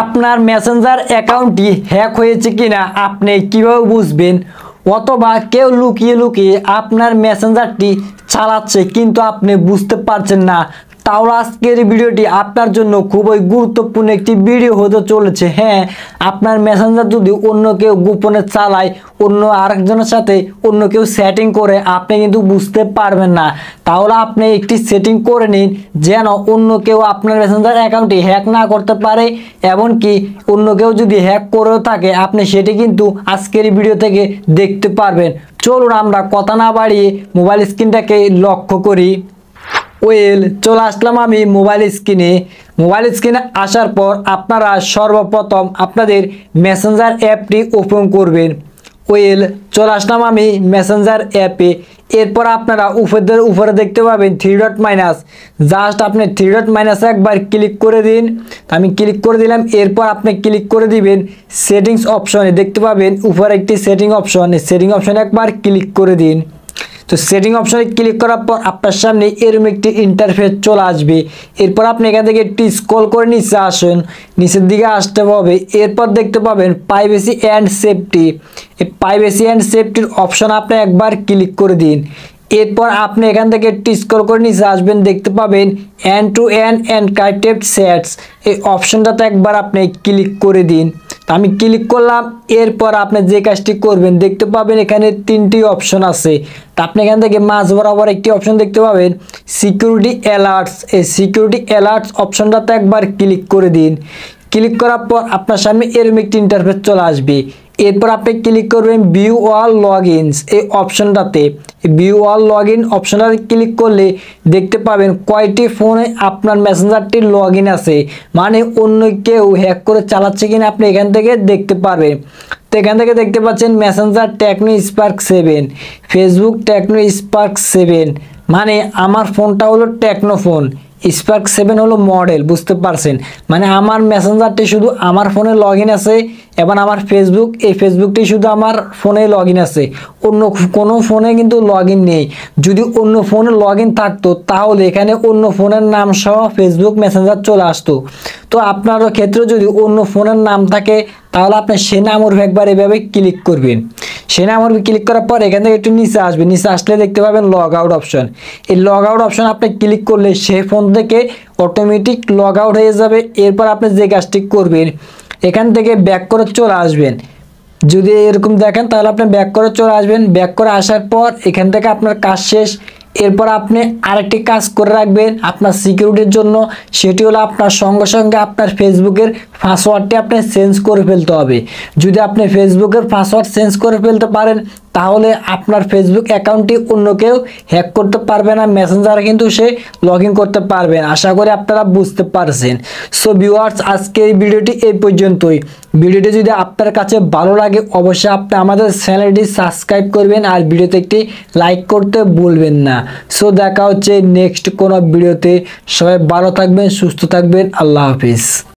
আপনার মেসেঞ্জার অ্যাকাউন্টটি হ্যাক হয়েছে কিনা আপনি কিভাবে বুঝবেন, অথবা কেউ লুকিয়ে লুকিয়ে আপনার মেসেঞ্জারটি চালাচ্ছে কিন্তু আপনি বুঝতে পারছেন না, তাহলে আজকের ভিডিওটি আপনার জন্য খুবই গুরুত্বপূর্ণ একটি ভিডিও হতে চলেছে। হ্যাঁ, আপনার মেসেঞ্জার যদি অন্য কেউ গোপনে চালায়, অন্য আরেকজনের সাথে অন্য কেউ সেটিং করে, আপনি কিন্তু বুঝতে পারবেন না। তাহলে আপনি একটি সেটিং করে নিন যেন অন্য কেউ আপনার মেসেঞ্জার অ্যাকাউন্টটি হ্যাক না করতে পারে, এমনকি অন্য কেউ যদি হ্যাক করেও থাকে আপনি সেটি কিন্তু আজকের ভিডিও থেকে দেখতে পারবেন। চলুন আমরা কথা না বাড়িয়ে মোবাইল স্ক্রিনটাকে লক্ষ্য করি। চলে আসলাম আমি মোবাইল স্ক্রিনে আসার পর আপনারা সর্বপ্রথম আপনাদের মেসেঞ্জার অ্যাপটি ওপেন করবেন। চলে আসলাম আমি মেসেঞ্জার অ্যাপে। এরপর আপনারা উপরে দেখতে পাবেন থ্রি ডট মাইনাস, জাস্ট আপনি থ্রি ডট মাইনাস একবার ক্লিক করে দিন। আমি ক্লিক করে দিলাম। এরপর আপনি ক্লিক করে দিবেন সেটিংস অপশনে, দেখতে পাবেন উপরে একটি সেটিং অপশনে একবার ক্লিক করে দিন। তো সেটিং অপশনে ক্লিক করার পর আপনার সামনে এরকম একটি ইন্টারফেস চলে আসবে। এরপর আপনি এখান থেকে একটু স্ক্রল করে নিচে আসুন, নিচের দিকে আসতে হবে। এরপর দেখতে পাবেন প্রাইভেসি অ্যান্ড সেফটি। এই প্রাইভেসি অ্যান্ড সেফটির অপশন আপনি একবার ক্লিক করে দিন। এরপর আপনি এখান থেকে একটু স্ক্রল করে নিচে আসবেন, দেখতে পাবেন end to end encrypted chats. এই অপশনটাতে একবার আপনি ক্লিক করে দিন। আমি ক্লিক করলাম। এরপর আপনি যে কাজটি করবেন, দেখতে পাবেন এখানে তিনটি অপশন আছে। তা আপনি এখান থেকে মাঝ বরাবর একটি অপশন দেখতে পাবেন সিকিউরিটি অ্যালার্টস। এই সিকিউরিটি অ্যালার্টস অপশনটাতে একবার ক্লিক করে দিন। ক্লিক করার পর আপনার সামনে এরকম একটি ইন্টারফেস চলে আসবে। এরপর আপনি ক্লিক করবেন ভিউ অল লগইনস এই অপশনটাতে। ভিউ অল লগইন অপশনটাতে ক্লিক করলে দেখতে পাবেন কয়টি ফোনে আপনার মেসেঞ্জারটি লগইন আছে, মানে অন্য কেউ হ্যাক করে চালাচ্ছে কিনা আপনি এখান থেকে দেখতে পারবেন। তো এখান থেকে দেখতে পাচ্ছেন Messenger Tecno Spark 7, Facebook Tecno Spark 7, মানে আমার ফোনটা হলো টেকনো ফোন, স্পার্ক 7 হলো মডেল, বুঝতে পারছেন। মানে আমার মেসেঞ্জারটি শুধু আমার ফোনে লগইন আছে এবং আমার এই ফেসবুকটি শুধু আমার ফোনে লগইন আছে, অন্য কোনো ফোনে কিন্তু লগইন নেই। যদি অন্য ফোনে লগইন থাকতো তাহলে এখানে অন্য ফোনের নাম সহ ফেসবুক মেসেঞ্জার চলে আসতো। তো আপনারও ক্ষেত্রে যদি অন্য ফোনের নাম থাকে তাহলে আপনি সে নামের একবার এভাবে ক্লিক করবেন। সে নামের ক্লিক করার পর এখান থেকে একটু নিচে আসবেন। নিচে আসলে দেখতে পাবেন লগ আউট অপশন। এই লগ আউট অপশন আপনি ক্লিক করলে সেই ফোন থেকে অটোমেটিক লগ আউট হয়ে যাবে। এরপর আপনি যে কাজটি করবেন, এখান থেকে ব্যাক করে চলে আসবেন। যদি এরকম দেখেন তাহলে আপনি ব্যাক করে চলে আসবেন। ব্যাক করে আসার পর এখান থেকে আপনার কাজ শেষ। এরপর আপনি আরেকটি কাজ করে রাখবেন আপনার সিকিউরিটির জন্য, সেটি হলো আপনার সঙ্গে সঙ্গে আপনার ফেসবুকের পাসওয়ার্ডটি আপনি চেঞ্জ করে ফেলতে হবে। যদি আপনি ফেসবুকের পাসওয়ার্ড চেঞ্জ করে ফেলতে পারেন তাহলে আপনার ফেসবুক অ্যাকাউন্টটি অন্য কেউ হ্যাক করতে পারবে না, মেসেঞ্জারে কিন্তু সে লগ ইন করতে পারবেন। আশা করি আপনারা বুঝতে পারছেন। সো ভিউয়ার্স, আজকে এই ভিডিওটি এই পর্যন্তই। ভিডিওটি যদি আপনার কাছে ভালো লাগে অবশ্যই আপনি আমাদের চ্যানেলটি সাবস্ক্রাইব করবেন আর ভিডিওতে একটি লাইক করতে ভুলবেন না। সো দেখা হচ্ছে নেক্সট কোনো ভিডিওতে। সবাই ভালো থাকবেন, সুস্থ থাকবেন। আল্লাহ হাফিজ।